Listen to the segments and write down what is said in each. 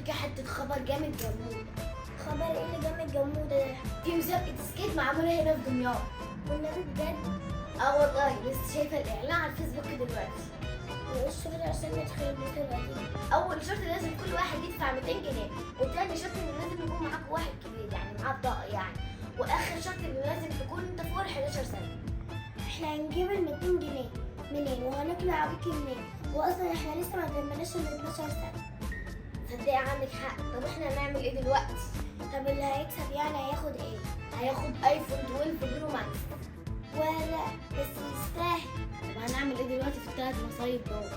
لك حته خبر جامد جمود. خبر ايه اللي جامد جمود ده؟ في مسابقه سكيت معموله هنا في دمياط. والنبي بجد؟ اه والله لسه شايفه الاعلان على الفيسبوك دلوقتي. وايه الشغل عشان ندخل المسابقه دي؟ اول شرط لازم كل واحد يدفع 200 جنيه، وتاني شرط ان لازم يكون معاك واحد كبير يعني معاه بطاقه يعني، واخر شرط ان لازم تكون انت فوق ال 11 سنه. احنا هنجيب ال 200 جنيه منين وهنقنع ابوكي منين؟ واصلا احنا لسه ما تمناش ال 12 سنه. صدقني عندك حق. طب احنا هنعمل ايه دلوقتي؟ طب اللي هيكسب يعني هياخد ايه؟ هياخد ايفون 12 برو ماكس. ولا بس يستاهل. طب هنعمل ايه دلوقتي في الثلاث مصايب دول؟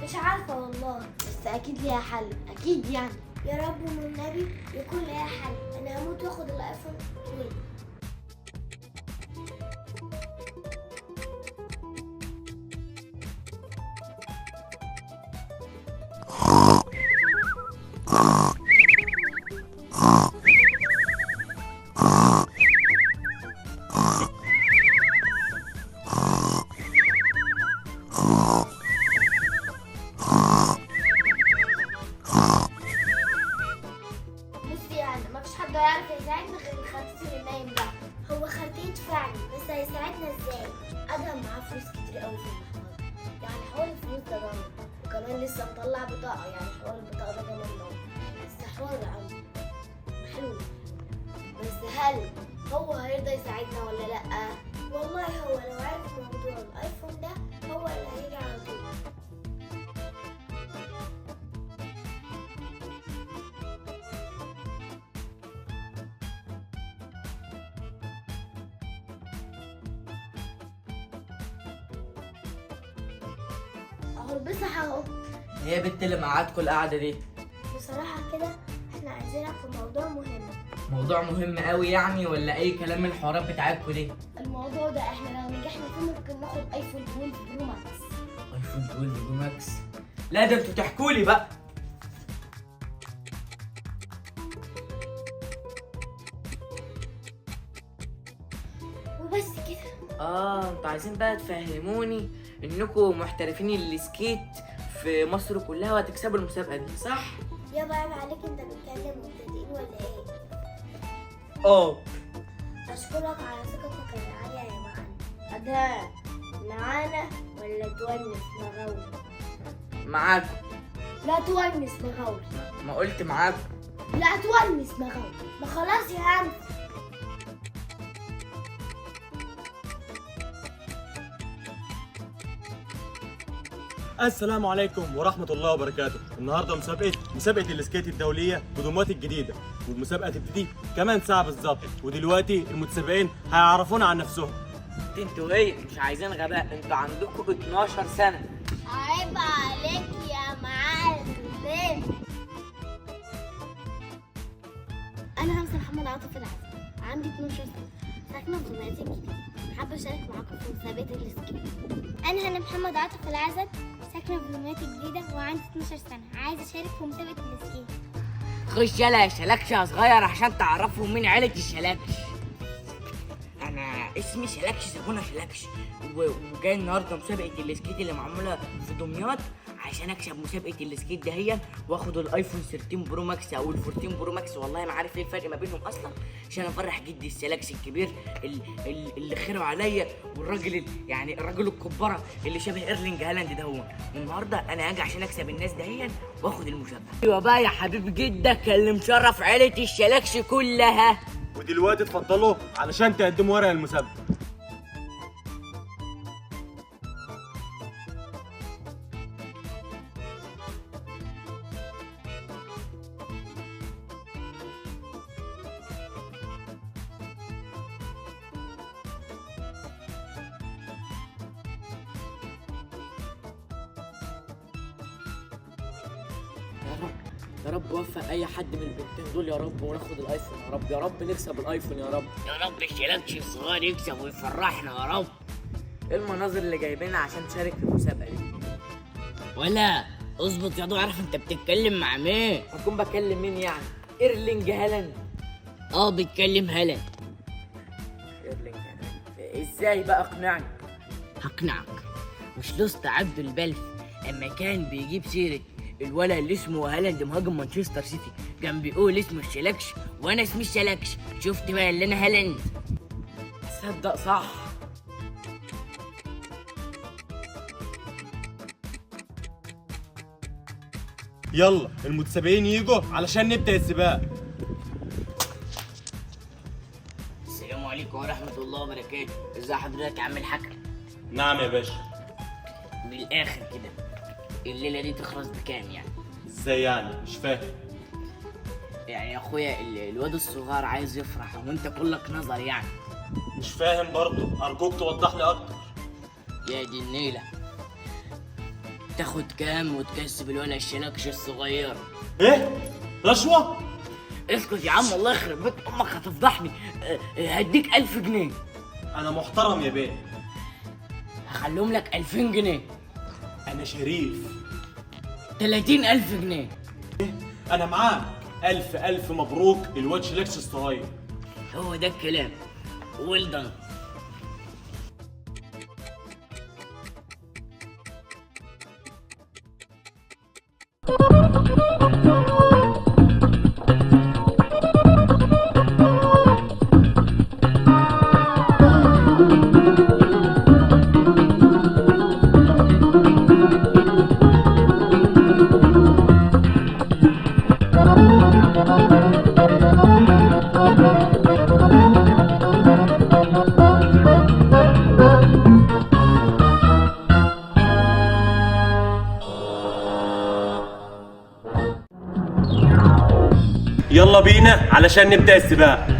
مش عارفه والله، بس اكيد ليها حل اكيد يعني. يا رب من النبي يكون ليها حل. انا هموت واخد الايفون 12. بصي يعني مفيش حد هيعرف يساعدنا غير الخسيس اللي نايم ده. هو خرتيت فعلا، بس هيساعدنا ازاي؟ ادهم معاه فلوس كتير قوي في المحفظه، يعني حوار الفلوس ده ضامن، وكمان لسه مطلع بطاقه، يعني حوار البطاقه ده كمان ضامن. بس حوار العمر محلول. بس هل هو هيرضى يساعدنا ولا لا؟ والله هو لو عرف موضوع الايفون ده هو اللي هيجي على طول. اهو البسح اهو. هي يا بنت اللي معاكوا القعده دي؟ بصراحه كده احنا عايزينك في موضوع مهم. موضوع مهم قوي يعني ولا اي كلام من الحوارات بتاعتكوا دي؟ الموضوع ده احنا لو نجحنا فيه ممكن ناخد ايفون 12 برو ماكس. ايفون 12 برو ماكس؟ لا ده انتوا تحكوا لي بقى. وبس كده. انتوا عايزين بقى تفهموني انكم محترفين السكيت في مصر كلها وهتكسبوا المسابقه دي صح؟ يابا عيب عليك، انت بتكلم مبتدئين ولا ايه؟ اه. اشكرك على ثقتك العاليه يا معلم. ادهم معانا ولا تونس مغاوري؟ معاكم. لا تونس مغاوري. ما قلت معاكم. لا تونس مغاوري. ما خلاص يا عم. السلام عليكم ورحمة الله وبركاته. النهارده مسابقة السكيت الدولية بدمياط الجديدة، والمسابقة تبتدي كمان ساعة بالظبط. ودلوقتي المتسابقين هيعرفونا عن نفسهم. انتوا ايه مش عايزين غباء؟ انتوا عندكم 12 سنه. عيب عليك يا معلم. انا همسة محمد عاطف العزم، عندي 12 سنه، ساكنه في دمياط الجديدة، حابه اشارك معاكم في مسابقه السكيت. انا محمد عاطف العزب، ساكنه في دمياط الجديده وعندي 12 سنه، عايزه اشارك في مسابقه السكيت. خش يلا يا شلاكش يا صغير عشان تعرفوا مين عيلة الشلاكش. أنا اسمي شلاكش زبونة شلاكش، وجاي النهارده مسابقة السكيت اللي معمولة في دمياط عشان أكسب مسابقة السكيت دهيا وآخد الأيفون 13 برو ماكس أو ال 14 برو ماكس. والله ما عارف إيه الفرق ما بينهم أصلا، عشان أفرح جدي الشلاكش الكبير اللي خيره عليا، والراجل يعني الراجل الكبارة اللي شبه إيرلينج هالاند ده هو. والنهارده أنا هاجي عشان أكسب الناس دهيا وآخد المسابقة. أيوة بقى يا حبيب جدك اللي مشرف عيلة الشلاكش كلها. ودلوقتي اتفضلوا علشان تقدموا ورق المسابقة. يا رب وفق اي حد من البنتين دول يا رب وناخد الايفون يا رب. يا رب نكسب الايفون يا رب. يا رب الشلاكش الصغير يكسب ويفرحنا يا رب. ايه المناظر اللي جايبينها عشان تشارك في المسابقه دي؟ ولا اظبط يا ضو، عارف انت بتتكلم مع مين؟ هكون بكلم مين يعني؟ ايرلينج هالاند. بيتكلم هلا. ايرلينج هالاند ازاي بقى؟ اقنعني. هقنعك. مش لست عبد البلف اما كان بيجيب سيره الولد اللي اسمه هالاند مهاجم مانشستر سيتي كان بيقول اسمه الشلكش وانا اسمي الشلكش. شفت بقى اللي انا هالاند. تصدق صح. يلا المتسابقين يجوا علشان نبدأ السباق. السلام عليكم ورحمة الله وبركاته. ازي حضرتك يا عم الحكم؟ نعم يا باشا. من الآخر كده الليلة دي تخلص بكام يعني؟ ازاي يعني؟ مش فاهم. يعني يا اخويا الواد الصغير عايز يفرح وانت كلك نظر يعني. مش فاهم برضو، أرجوك توضح لي أكتر. يا دي النيلة، تاخد كام وتكسب الولد الشلكش الصغير؟ إيه؟ رشوة؟ اسكت يا عم الله يخرب بيت امك هتفضحني. هديك 1000 جنيه. أنا محترم يا بيه. هخليهم لك 2000 جنيه. أنا شريف. 30000 جنيه. أنا معاك. ألف مبروك الواد شلكش الصغير. هو ده الكلام. ويل دان. يلا بينا علشان نبدأ السباق.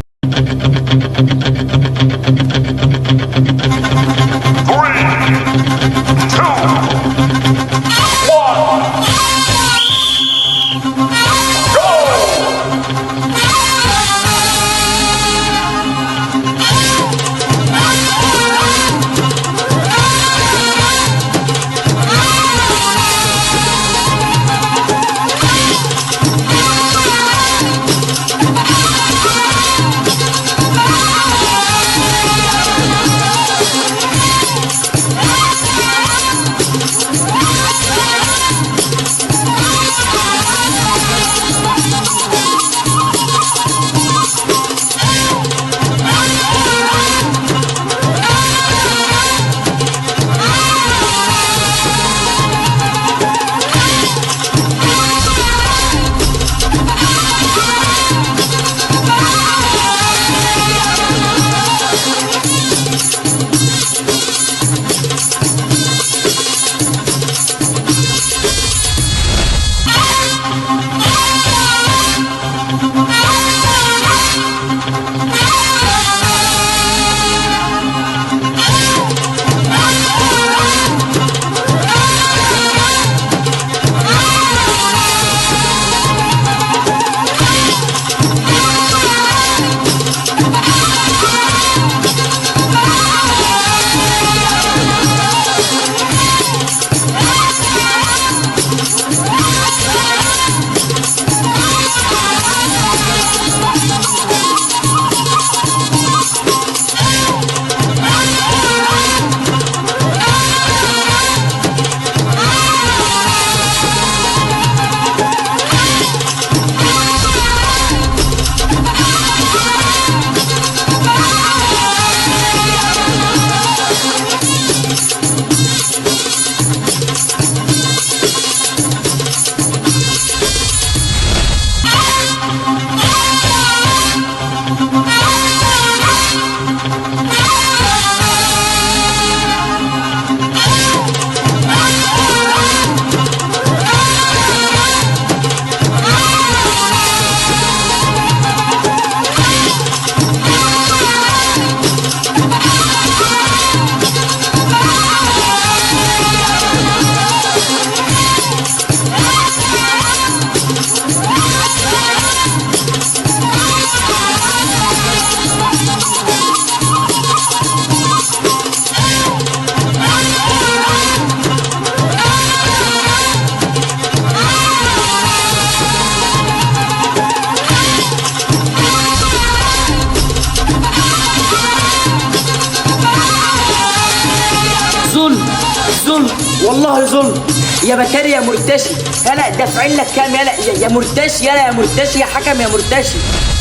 والله ظلم. يا بكاري يا مرتشي، يلا دافعين لك كام؟ يلا يا مرتشي، يلا يا مرتشي، يا حكم يا مرتشي.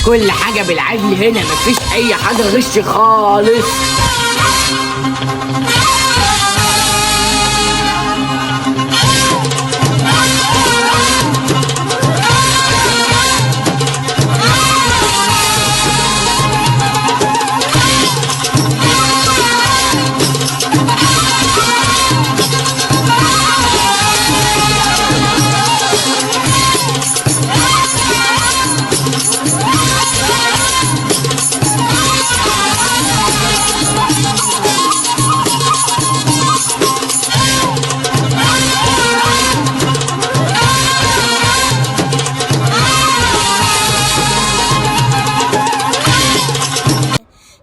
كل حاجه بالعدل هنا، مفيش اي حاجه غش خالص.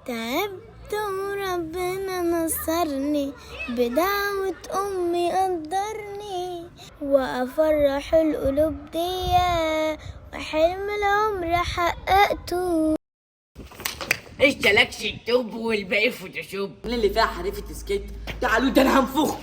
تعبت وربنا نصرني، بدعوة أمي قدرني، وأفرح القلوب دي، وحلم العمر حققته. اشتلكش التوب والباقي فوتوشوب. اللي فيها حريفه سكيت، تعالوا ده انا هنفخ.